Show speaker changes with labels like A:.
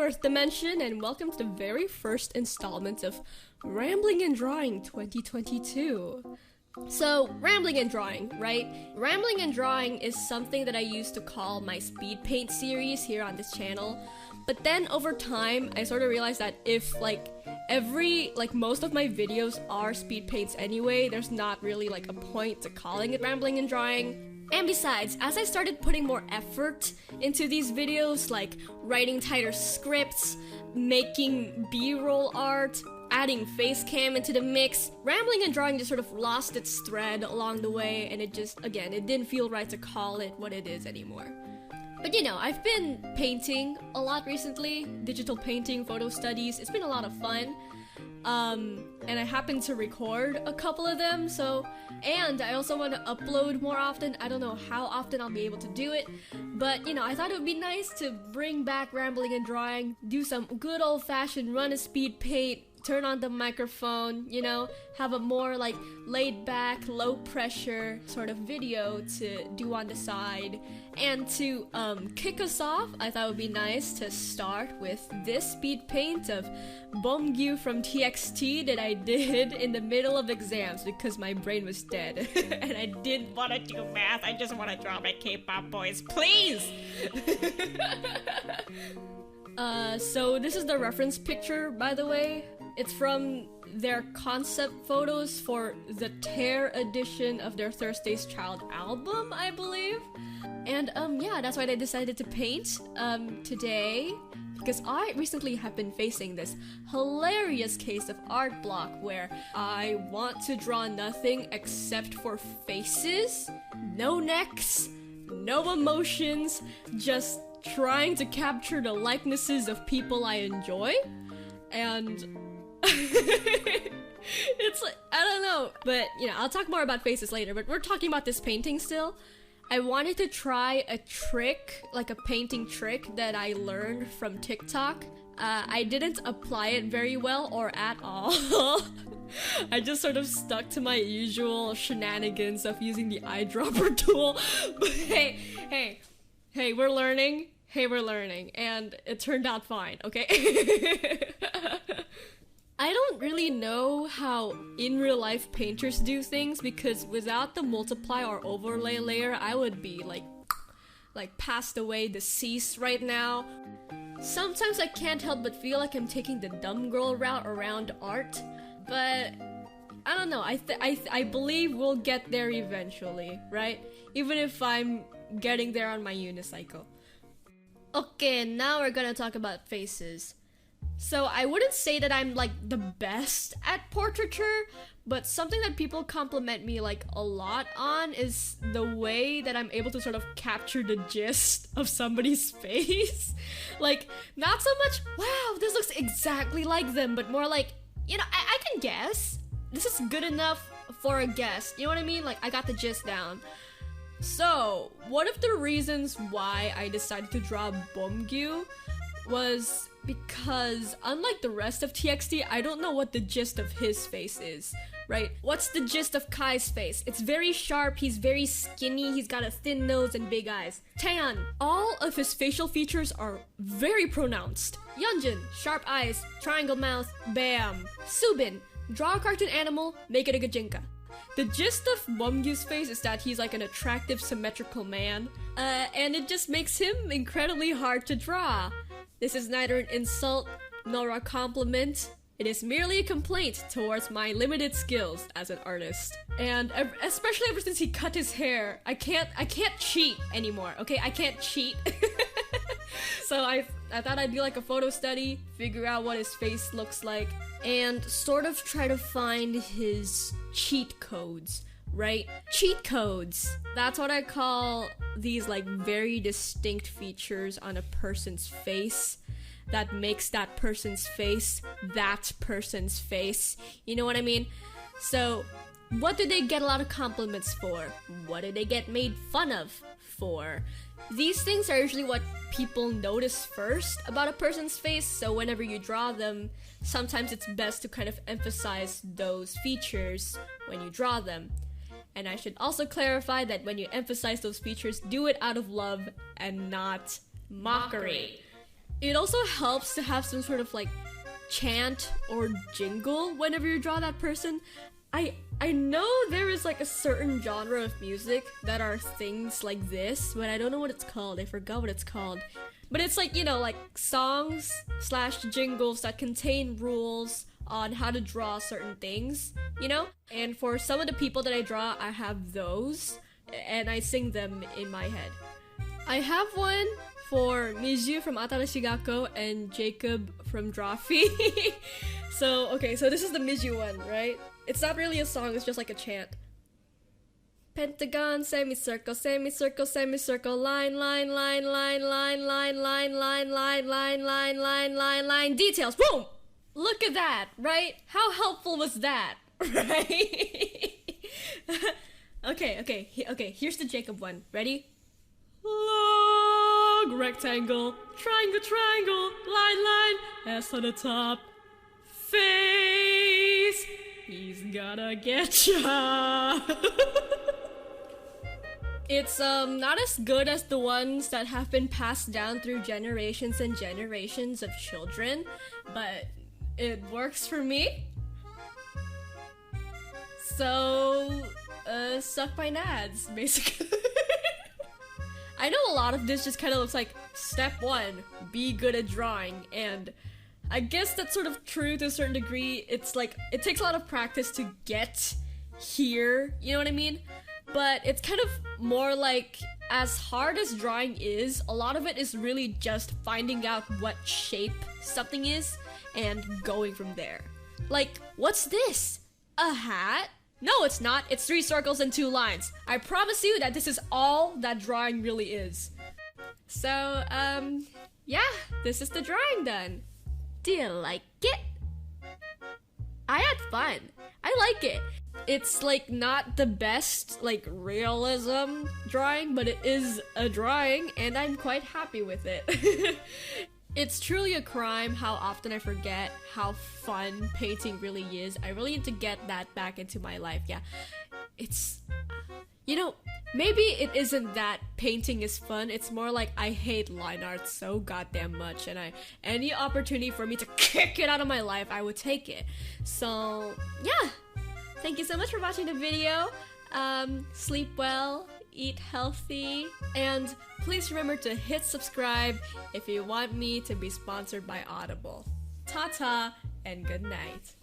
A: Fourth Dimension, and welcome to the very first installment of Rambling and Drawing 2022. So, Rambling and Drawing, right? Rambling and Drawing is something that I used to call my Speedpaint series here on this channel. But then over time, I sort of realized that if most of my videos are speed paints anyway, there's not really like a point to calling it Rambling and Drawing. And besides, as I started putting more effort into these videos, like writing tighter scripts, making B-roll art, adding face cam into the mix, Rambling and Drawing just sort of lost its thread along the way, and it didn't feel right to call it what it is anymore. But I've been painting a lot recently, digital painting, photo studies. It's been a lot of fun. And I happen to record a couple of them, and I also want to upload more often. I don't know how often I'll be able to do it, but I thought it would be nice to bring back Rambling and Drawing, do some good old-fashioned run a speed paint, turn on the microphone, have a more like laid back, low pressure sort of video to do on the side. And to kick us off, I thought it would be nice to start with this speed paint of Beomgyu from TXT that I did in the middle of exams because my brain was dead and I didn't want to do math. I just want to draw my K-pop boys, please! So this is the reference picture, by the way. It's from their concept photos for the Tear edition of their Thursday's Child album, I believe. And that's why I decided to paint today, because I recently have been facing this hilarious case of art block where I want to draw nothing except for faces, no necks, no emotions, just trying to capture the likenesses of people I enjoy. And it's like, I don't know, but I'll talk more about faces later, but we're talking about this painting still. I wanted to try a trick, like a painting trick that I learned from TikTok. I didn't apply it very well or at all. I just sort of stuck to my usual shenanigans of using the eyedropper tool. But hey, we're learning. And it turned out fine, okay? I don't really know how in real life painters do things, because without the multiply or overlay layer, I would be like passed away, deceased right now. Sometimes I can't help but feel like I'm taking the dumb girl route around art, but I don't know. I believe we'll get there eventually, right? Even if I'm getting there on my unicycle. Okay, now we're gonna talk about faces. So I wouldn't say that I'm like the best at portraiture, but something that people compliment me like a lot on is the way that I'm able to sort of capture the gist of somebody's face. Like, not so much, wow, this looks exactly like them, but more like, I can guess. This is good enough for a guess. You know what I mean? Like, I got the gist down. So, one of the reasons why I decided to draw Beomgyu was because, unlike the rest of TXT, I don't know what the gist of his face is, right? What's the gist of Kai's face? It's very sharp, he's very skinny, he's got a thin nose and big eyes. Taeyeon, all of his facial features are very pronounced. Yeonjun, sharp eyes, triangle mouth, bam. Subin, draw a cartoon animal, make it a gajinka. The gist of Beomgyu's face is that he's like an attractive, symmetrical man, and it just makes him incredibly hard to draw. This is neither an insult nor a compliment. It is merely a complaint towards my limited skills as an artist. And especially ever since he cut his hair, I can't cheat anymore, okay? I can't cheat. So I thought I'd do like a photo study, figure out what his face looks like, and sort of try to find his cheat codes, right? Cheat codes! That's what I call these like very distinct features on a person's face that makes that person's face that person's face. You know what I mean? So, what do they get a lot of compliments for? What do they get made fun of for? These things are usually what people notice first about a person's face, so whenever you draw them, sometimes it's best to kind of emphasize those features when you draw them. And I should also clarify that when you emphasize those features, do it out of love and not mockery. It also helps to have some sort of like chant or jingle whenever you draw that person. I know there is like a certain genre of music that are things like this, but I don't know what it's called. I forgot what it's called. But it's like, you know, like songs slash jingles that contain rules on how to draw certain things, you know? And for some of the people that I draw, I have those, and I sing them in my head. I have one for Miju from Atarashi Gakko and Jacob from Drawfee. So this is the Miju one, right? It's not really a song, it's just like a chant. Pentagon, semicircle, semicircle, semicircle, line, line, line, line, line, line, line, line, line, line, line, line, line, line, details, boom! Look at that, right? How helpful was that, right? Okay, here's the Jacob one. Ready? Long rectangle, triangle, triangle, line, line, S on the top, face, he's gonna get ya. It's not as good as the ones that have been passed down through generations and generations of children, but it works for me. So, suck my nads, basically. I know a lot of this just kind of looks like step 1, be good at drawing, and I guess that's sort of true to a certain degree. It's like, it takes a lot of practice to get here, you know what I mean? But it's kind of more like, as hard as drawing is, a lot of it is really just finding out what shape something is and going from there. Like, what's this? A hat? No, it's not. It's 3 circles and 2 lines. I promise you that this is all that drawing really is. So, yeah, this is the drawing done. Do you like it? I had fun. I like it. It's like not the best like realism drawing, but it is a drawing and I'm quite happy with it. It's truly a crime how often I forget how fun painting really is. I really need to get that back into my life. Yeah, it's, you know, maybe it isn't that painting is fun. It's more like I hate line art so goddamn much, and any opportunity for me to kick it out of my life, I would take it. So yeah, thank you so much for watching the video. Sleep well, eat healthy, and please remember to hit subscribe if you want me to be sponsored by Audible. Ta-ta and good night.